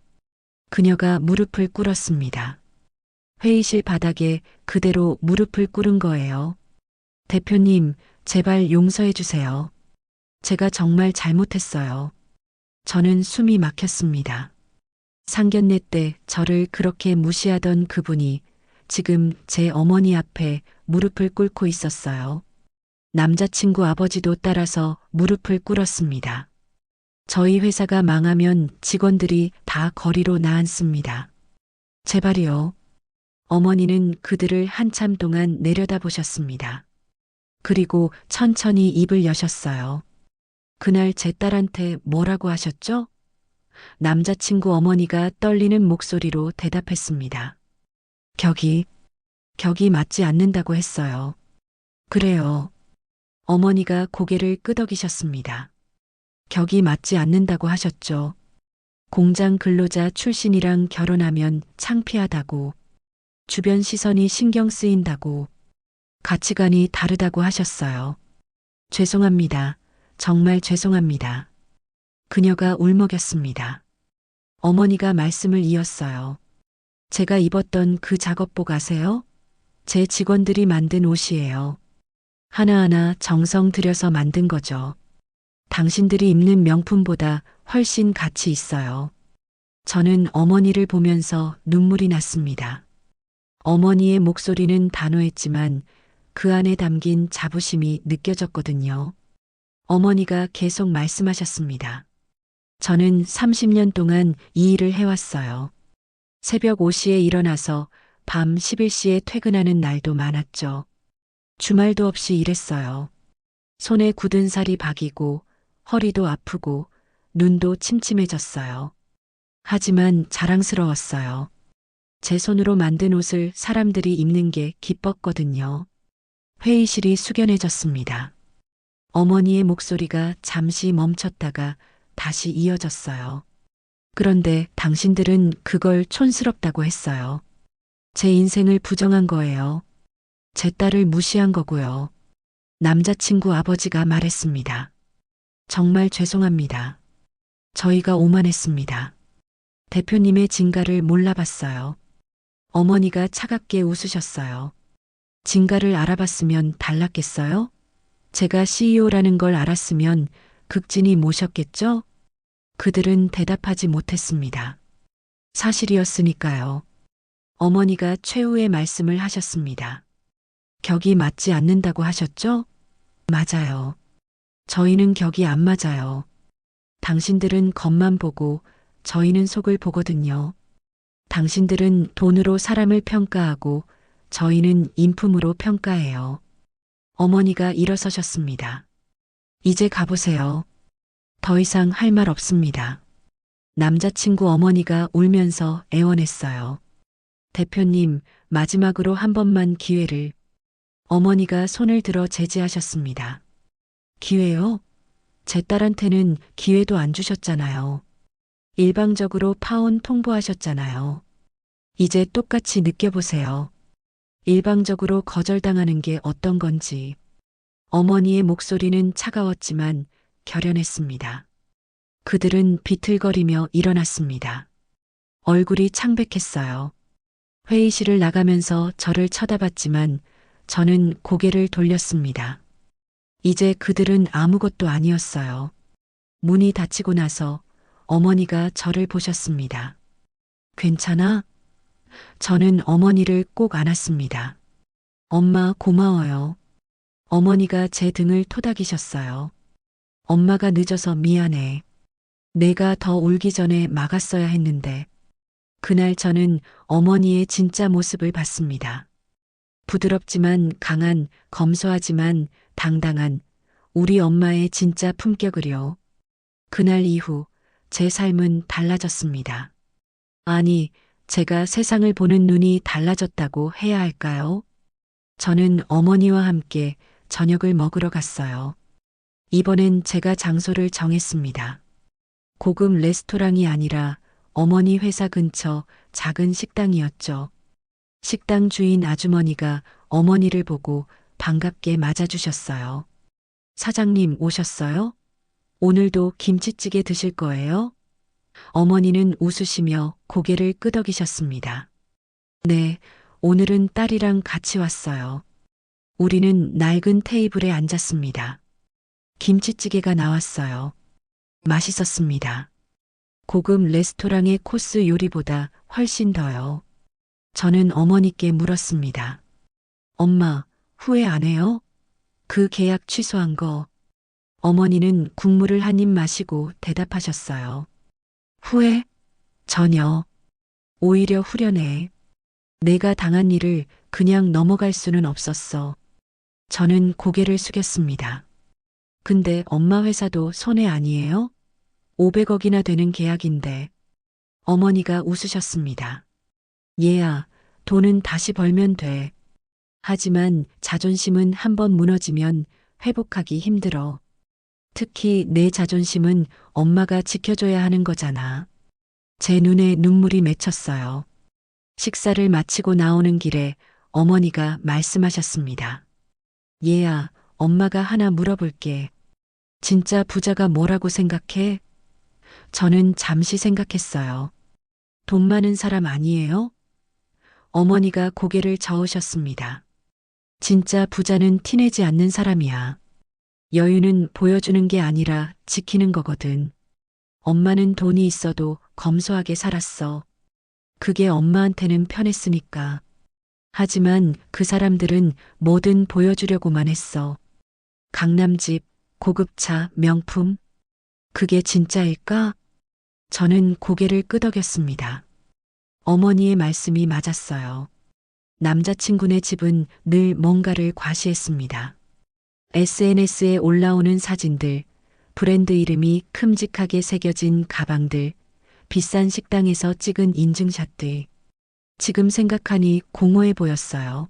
Speaker 1: 그녀가 무릎을 꿇었습니다. 회의실 바닥에 그대로 무릎을 꿇은 거예요. 대표님, 제발 용서해 주세요. 제가 정말 잘못했어요. 저는 숨이 막혔습니다. 상견례 때 저를 그렇게 무시하던 그분이 지금 제 어머니 앞에 무릎을 꿇고 있었어요. 남자친구 아버지도 따라서 무릎을 꿇었습니다. 저희 회사가 망하면 직원들이 다 거리로 나앉습니다. 제발이요. 어머니는 그들을 한참 동안 내려다보셨습니다. 그리고 천천히 입을 여셨어요. 그날 제 딸한테 뭐라고 하셨죠? 남자친구 어머니가 떨리는 목소리로 대답했습니다. 격이 맞지 않는다고 했어요. 그래요. 어머니가 고개를 끄덕이셨습니다. 격이 맞지 않는다고 하셨죠. 공장 근로자 출신이랑 결혼하면 창피하다고, 주변 시선이 신경 쓰인다고, 가치관이 다르다고 하셨어요. 죄송합니다. 정말 죄송합니다. 그녀가 울먹였습니다. 어머니가 말씀을 이었어요. 제가 입었던 그 작업복 아세요? 제 직원들이 만든 옷이에요. 하나하나 정성 들여서 만든 거죠. 당신들이 입는 명품보다 훨씬 가치 있어요. 저는 어머니를 보면서 눈물이 났습니다. 어머니의 목소리는 단호했지만 그 안에 담긴 자부심이 느껴졌거든요. 어머니가 계속 말씀하셨습니다. 저는 30년 동안 이 일을 해왔어요. 새벽 5시에 일어나서 밤 11시에 퇴근하는 날도 많았죠. 주말도 없이 일했어요. 손에 굳은 살이 박이고 허리도 아프고 눈도 침침해졌어요. 하지만 자랑스러웠어요. 제 손으로 만든 옷을 사람들이 입는 게 기뻤거든요. 회의실이 숙연해졌습니다. 어머니의 목소리가 잠시 멈췄다가 다시 이어졌어요. 그런데 당신들은 그걸 촌스럽다고 했어요. 제 인생을 부정한 거예요. 제 딸을 무시한 거고요. 남자친구 아버지가 말했습니다. 정말 죄송합니다. 저희가 오만했습니다. 대표님의 진가를 몰라봤어요. 어머니가 차갑게 웃으셨어요. 진가를 알아봤으면 달랐겠어요? 제가 CEO라는 걸 알았으면 극진히 모셨겠죠? 그들은 대답하지 못했습니다. 사실이었으니까요. 어머니가 최후의 말씀을 하셨습니다. 격이 맞지 않는다고 하셨죠? 맞아요. 저희는 격이 안 맞아요. 당신들은 겉만 보고 저희는 속을 보거든요. 당신들은 돈으로 사람을 평가하고 저희는 인품으로 평가해요. 어머니가 일어서셨습니다. 이제 가보세요. 더 이상 할 말 없습니다. 남자친구 어머니가 울면서 애원했어요. 대표님, 마지막으로 한 번만 기회를. 어머니가 손을 들어 제지하셨습니다. 기회요? 제 딸한테는 기회도 안 주셨잖아요. 일방적으로 파혼 통보하셨잖아요. 이제 똑같이 느껴보세요. 일방적으로 거절당하는 게 어떤 건지. 어머니의 목소리는 차가웠지만 결연했습니다. 그들은 비틀거리며 일어났습니다. 얼굴이 창백했어요. 회의실을 나가면서 저를 쳐다봤지만 저는 고개를 돌렸습니다. 이제 그들은 아무것도 아니었어요. 문이 닫히고 나서 어머니가 저를 보셨습니다. 괜찮아? 저는 어머니를 꼭 안았습니다. 엄마 고마워요. 어머니가 제 등을 토닥이셨어요. 엄마가 늦어서 미안해. 내가 더 울기 전에 막았어야 했는데. 그날 저는 어머니의 진짜 모습을 봤습니다. 부드럽지만 강한, 검소하지만 당당한 우리 엄마의 진짜 품격을요. 그날 이후 제 삶은 달라졌습니다. 아니, 제가 세상을 보는 눈이 달라졌다고 해야 할까요? 저는 어머니와 함께 저녁을 먹으러 갔어요. 이번엔 제가 장소를 정했습니다. 고급 레스토랑이 아니라 어머니 회사 근처 작은 식당이었죠. 식당 주인 아주머니가 어머니를 보고 반갑게 맞아주셨어요. 사장님 오셨어요? 오늘도 김치찌개 드실 거예요? 어머니는 웃으시며 고개를 끄덕이셨습니다. 네, 오늘은 딸이랑 같이 왔어요. 우리는 낡은 테이블에 앉았습니다. 김치찌개가 나왔어요. 맛있었습니다. 고급 레스토랑의 코스 요리보다 훨씬 더요. 저는 어머니께 물었습니다. 엄마, 후회 안 해요? 그 계약 취소한 거. 어머니는 국물을 한 입 마시고 대답하셨어요. 후회? 전혀. 오히려 후련해. 내가 당한 일을 그냥 넘어갈 수는 없었어. 저는 고개를 숙였습니다. 근데 엄마 회사도 손해 아니에요? 500억이나 되는 계약인데. 어머니가 웃으셨습니다. 얘야, 돈은 다시 벌면 돼. 하지만 자존심은 한번 무너지면 회복하기 힘들어. 특히 내 자존심은 엄마가 지켜줘야 하는 거잖아. 제 눈에 눈물이 맺혔어요. 식사를 마치고 나오는 길에 어머니가 말씀하셨습니다. 얘야, 엄마가 하나 물어볼게. 진짜 부자가 뭐라고 생각해? 저는 잠시 생각했어요. 돈 많은 사람 아니에요? 어머니가 고개를 저으셨습니다. 진짜 부자는 티내지 않는 사람이야. 여유는 보여주는 게 아니라 지키는 거거든. 엄마는 돈이 있어도 검소하게 살았어. 그게 엄마한테는 편했으니까. 하지만 그 사람들은 뭐든 보여주려고만 했어. 강남집, 고급차, 명품. 그게 진짜일까? 저는 고개를 끄덕였습니다. 어머니의 말씀이 맞았어요. 남자친구네 집은 늘 뭔가를 과시했습니다. SNS에 올라오는 사진들, 브랜드 이름이 큼직하게 새겨진 가방들, 비싼 식당에서 찍은 인증샷들. 지금 생각하니 공허해 보였어요.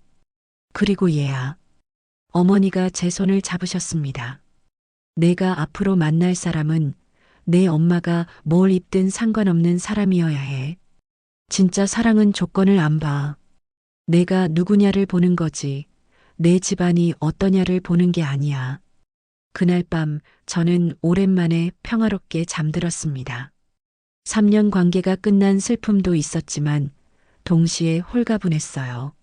Speaker 1: 그리고 얘야. 어머니가 제 손을 잡으셨습니다. 내가 앞으로 만날 사람은 내 엄마가 뭘 입든 상관없는 사람이어야 해. 진짜 사랑은 조건을 안 봐. 내가 누구냐를 보는 거지. 내 집안이 어떠냐를 보는 게 아니야. 그날 밤 저는 오랜만에 평화롭게 잠들었습니다. 3년 관계가 끝난 슬픔도 있었지만 동시에 홀가분했어요.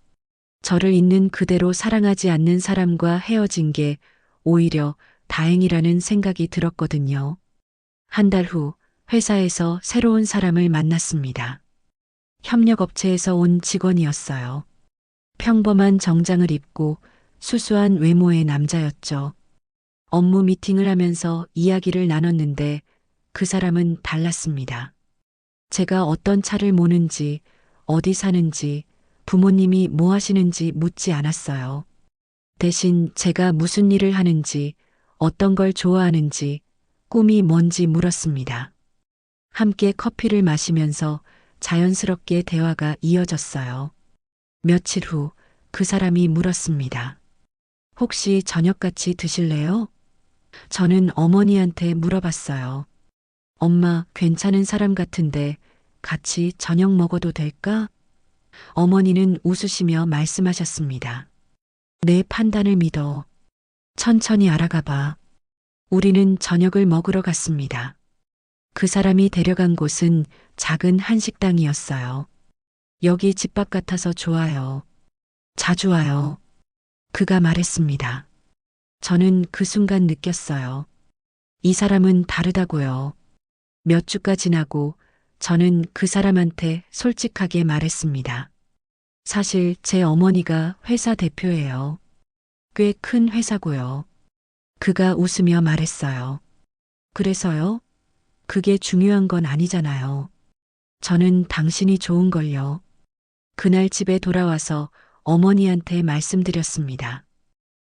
Speaker 1: 저를 있는 그대로 사랑하지 않는 사람과 헤어진 게 오히려 다행이라는 생각이 들었거든요. 한 달 후 회사에서 새로운 사람을 만났습니다. 협력업체에서 온 직원이었어요. 평범한 정장을 입고 수수한 외모의 남자였죠. 업무 미팅을 하면서 이야기를 나눴는데 그 사람은 달랐습니다. 제가 어떤 차를 모는지, 어디 사는지, 부모님이 뭐 하시는지 묻지 않았어요. 대신 제가 무슨 일을 하는지, 어떤 걸 좋아하는지, 꿈이 뭔지 물었습니다. 함께 커피를 마시면서 자연스럽게 대화가 이어졌어요. 며칠 후 그 사람이 물었습니다. 혹시 저녁 같이 드실래요? 저는 어머니한테 물어봤어요. 엄마, 괜찮은 사람 같은데 같이 저녁 먹어도 될까? 어머니는 웃으시며 말씀하셨습니다. 내 판단을 믿어. 천천히 알아가 봐. 우리는 저녁을 먹으러 갔습니다. 그 사람이 데려간 곳은 작은 한식당이었어요. 여기 집밥 같아서 좋아요. 자주 와요. 그가 말했습니다. 저는 그 순간 느꼈어요. 이 사람은 다르다고요. 몇 주가 지나고 저는 그 사람한테 솔직하게 말했습니다. 사실 제 어머니가 회사 대표예요. 꽤 큰 회사고요. 그가 웃으며 말했어요. 그래서요? 그게 중요한 건 아니잖아요. 저는 당신이 좋은걸요. 그날 집에 돌아와서 어머니한테 말씀드렸습니다.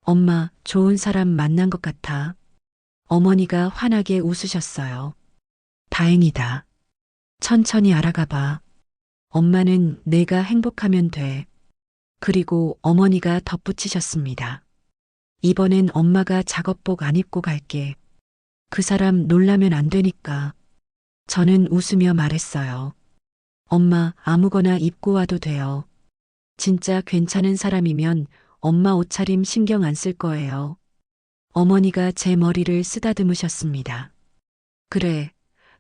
Speaker 1: 엄마, 좋은 사람 만난 것 같아. 어머니가 환하게 웃으셨어요. 다행이다. 천천히 알아가 봐. 엄마는 내가 행복하면 돼. 그리고 어머니가 덧붙이셨습니다. 이번엔 엄마가 작업복 안 입고 갈게. 그 사람 놀라면 안 되니까. 저는 웃으며 말했어요. 엄마, 아무거나 입고 와도 돼요. 진짜 괜찮은 사람이면 엄마 옷차림 신경 안 쓸 거예요. 어머니가 제 머리를 쓰다듬으셨습니다. 그래,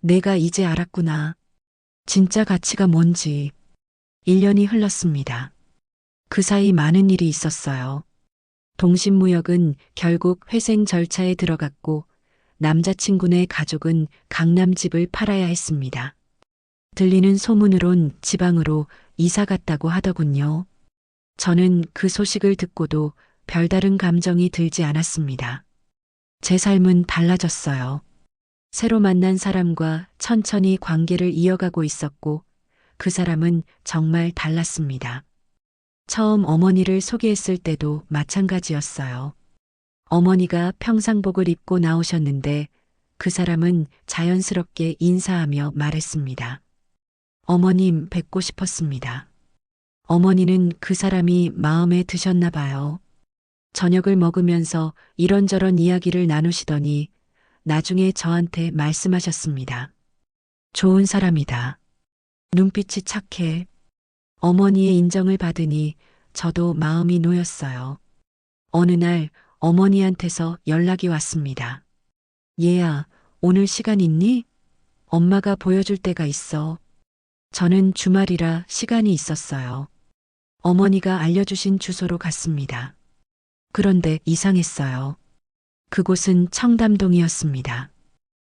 Speaker 1: 내가 이제 알았구나. 진짜 가치가 뭔지. 1년이 흘렀습니다. 그 사이 많은 일이 있었어요. 동신무역은 결국 회생 절차에 들어갔고 남자친구네 가족은 강남집을 팔아야 했습니다. 들리는 소문으론 지방으로 이사 갔다고 하더군요. 저는 그 소식을 듣고도 별다른 감정이 들지 않았습니다. 제 삶은 달라졌어요. 새로 만난 사람과 천천히 관계를 이어가고 있었고 그 사람은 정말 달랐습니다. 처음 어머니를 소개했을 때도 마찬가지였어요. 어머니가 평상복을 입고 나오셨는데 그 사람은 자연스럽게 인사하며 말했습니다. 어머님 뵙고 싶었습니다. 어머니는 그 사람이 마음에 드셨나 봐요. 저녁을 먹으면서 이런저런 이야기를 나누시더니 나중에 저한테 말씀하셨습니다. 좋은 사람이다. 눈빛이 착해. 어머니의 인정을 받으니 저도 마음이 놓였어요. 어느 날 어머니한테서 연락이 왔습니다. 얘야, 오늘 시간 있니? 엄마가 보여줄 때가 있어. 저는 주말이라 시간이 있었어요. 어머니가 알려주신 주소로 갔습니다. 그런데 이상했어요. 그곳은 청담동이었습니다.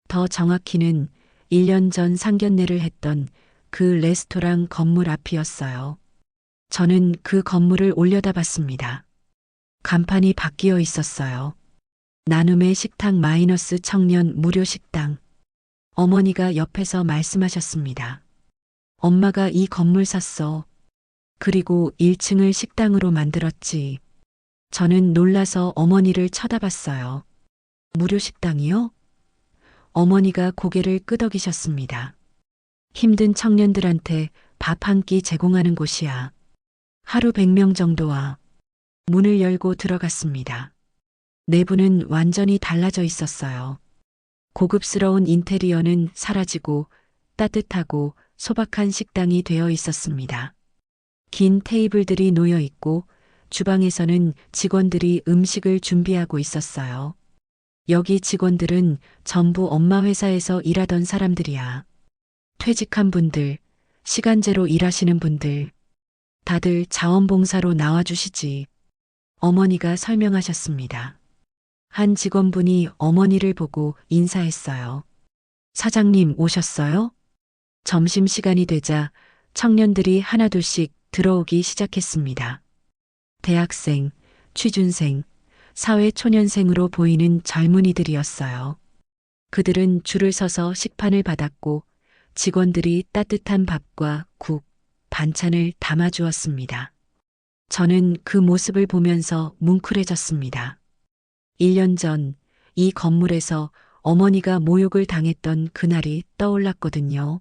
Speaker 1: 더 정확히는 1년 전 상견례를 했던 그 레스토랑 건물 앞이었어요. 저는 그 건물을 올려다봤습니다. 간판이 바뀌어 있었어요. 나눔의 식탁 마이너스 청년 무료 식당. 어머니가 옆에서 말씀하셨습니다. 엄마가 이 건물 샀어. 그리고 1층을 식당으로 만들었지. 저는 놀라서 어머니를 쳐다봤어요. 무료 식당이요? 어머니가 고개를 끄덕이셨습니다. 힘든 청년들한테 밥 한 끼 제공하는 곳이야. 하루 100명 정도 와. 문을 열고 들어갔습니다. 내부는 완전히 달라져 있었어요. 고급스러운 인테리어는 사라지고 따뜻하고 소박한 식당이 되어 있었습니다. 긴 테이블들이 놓여 있고 주방에서는 직원들이 음식을 준비하고 있었어요. 여기 직원들은 전부 엄마 회사에서 일하던 사람들이야. 퇴직한 분들, 시간제로 일하시는 분들, 다들 자원봉사로 나와주시지. 어머니가 설명하셨습니다. 한 직원분이 어머니를 보고 인사했어요. 사장님 오셨어요? 점심시간이 되자 청년들이 하나둘씩 들어오기 시작했습니다. 대학생, 취준생, 사회초년생으로 보이는 젊은이들이었어요. 그들은 줄을 서서 식판을 받았고 직원들이 따뜻한 밥과 국, 반찬을 담아주었습니다. 저는 그 모습을 보면서 뭉클해졌습니다. 1년 전 이 건물에서 어머니가 모욕을 당했던 그날이 떠올랐거든요.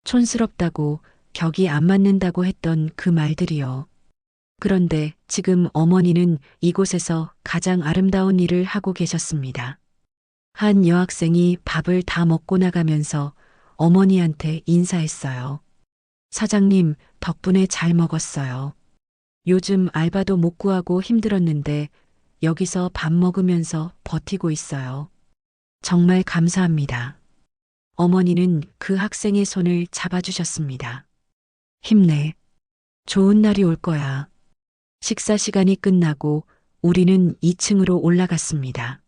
Speaker 1: 촌스럽다고, 격이 안 맞는다고 했던 그 말들이요. 그런데 지금 어머니는 이곳에서 가장 아름다운 일을 하고 계셨습니다. 한 여학생이 밥을 다 먹고 나가면서 어머니한테 인사했어요. 사장님, 덕분에 잘 먹었어요. 요즘 알바도 못 구하고 힘들었는데 여기서 밥 먹으면서 버티고 있어요. 정말 감사합니다. 어머니는 그 학생의 손을 잡아주셨습니다. 힘내. 좋은 날이 올 거야. 식사 시간이 끝나고 우리는 2층으로 올라갔습니다.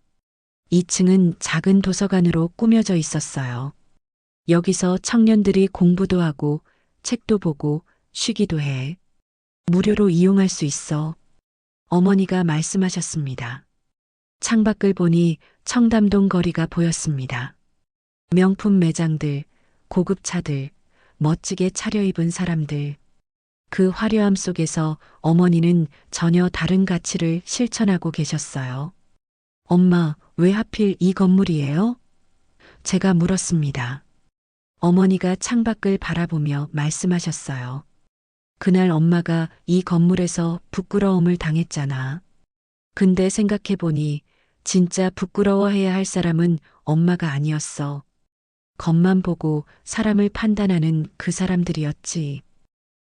Speaker 1: 2층은 작은 도서관으로 꾸며져 있었어요. 여기서 청년들이 공부도 하고 책도 보고 쉬기도 해. 무료로 이용할 수 있어. 어머니가 말씀하셨습니다. 창밖을 보니 청담동 거리가 보였습니다. 명품 매장들, 고급 차들, 멋지게 차려입은 사람들. 그 화려함 속에서 어머니는 전혀 다른 가치를 실천하고 계셨어요. 엄마, 왜 하필 이 건물이에요? 제가 물었습니다. 어머니가 창밖을 바라보며 말씀하셨어요. 그날 엄마가 이 건물에서 부끄러움을 당했잖아. 근데 생각해보니 진짜 부끄러워해야 할 사람은 엄마가 아니었어. 겉만 보고 사람을 판단하는 그 사람들이었지.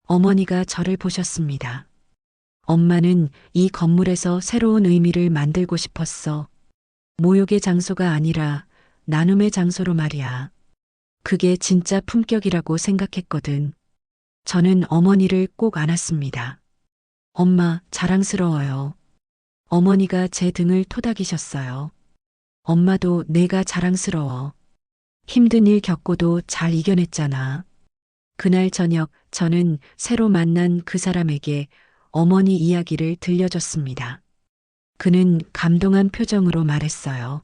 Speaker 1: 어머니가 저를 보셨습니다. 엄마는 이 건물에서 새로운 의미를 만들고 싶었어. 모욕의 장소가 아니라 나눔의 장소로 말이야. 그게 진짜 품격이라고 생각했거든. 저는 어머니를 꼭 안았습니다. 엄마, 자랑스러워요. 어머니가 제 등을 토닥이셨어요. 엄마도 내가 자랑스러워. 힘든 일 겪고도 잘 이겨냈잖아. 그날 저녁 저는 새로 만난 그 사람에게 어머니 이야기를 들려줬습니다. 그는 감동한 표정으로 말했어요.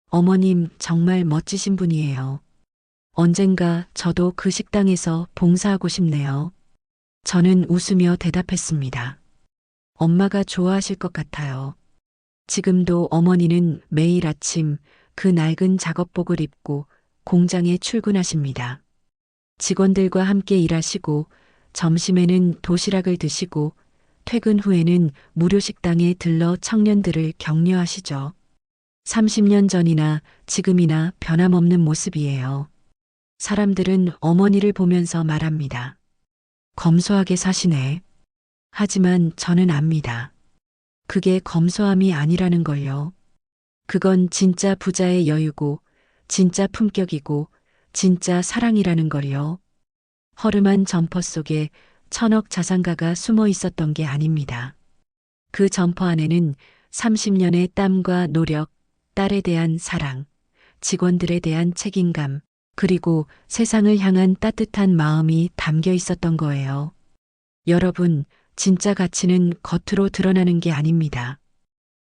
Speaker 1: 어머님 정말 멋지신 분이에요. 언젠가 저도 그 식당에서 봉사하고 싶네요. 저는 웃으며 대답했습니다. 엄마가 좋아하실 것 같아요. 지금도 어머니는 매일 아침 그 낡은 작업복을 입고 공장에 출근하십니다. 직원들과 함께 일하시고 점심에는 도시락을 드시고 퇴근 후에는 무료 식당에 들러 청년들을 격려하시죠. 30년 전이나 지금이나 변함없는 모습이에요. 사람들은 어머니를 보면서 말합니다. 검소하게 사시네. 하지만 저는 압니다. 그게 검소함이 아니라는 걸요. 그건 진짜 부자의 여유고, 진짜 품격이고, 진짜 사랑이라는 걸요. 허름한 점퍼 속에 천억 자산가가 숨어 있었던 게 아닙니다. 그 점퍼 안에는 30년의 땀과 노력, 딸에 대한 사랑, 직원들에 대한 책임감, 그리고 세상을 향한 따뜻한 마음이 담겨 있었던 거예요. 여러분, 진짜 가치는 겉으로 드러나는 게 아닙니다.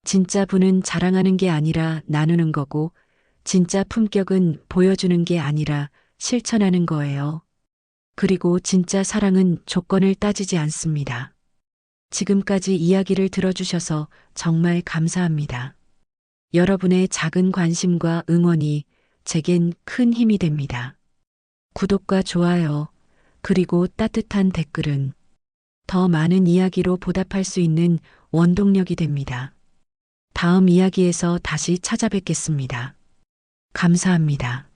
Speaker 1: 진짜 부는 자랑하는 게 아니라 나누는 거고, 진짜 품격은 보여주는 게 아니라 실천하는 거예요. 그리고 진짜 사랑은 조건을 따지지 않습니다. 지금까지 이야기를 들어주셔서 정말 감사합니다. 여러분의 작은 관심과 응원이 제겐 큰 힘이 됩니다. 구독과 좋아요, 그리고 따뜻한 댓글은 더 많은 이야기로 보답할 수 있는 원동력이 됩니다. 다음 이야기에서 다시 찾아뵙겠습니다. 감사합니다.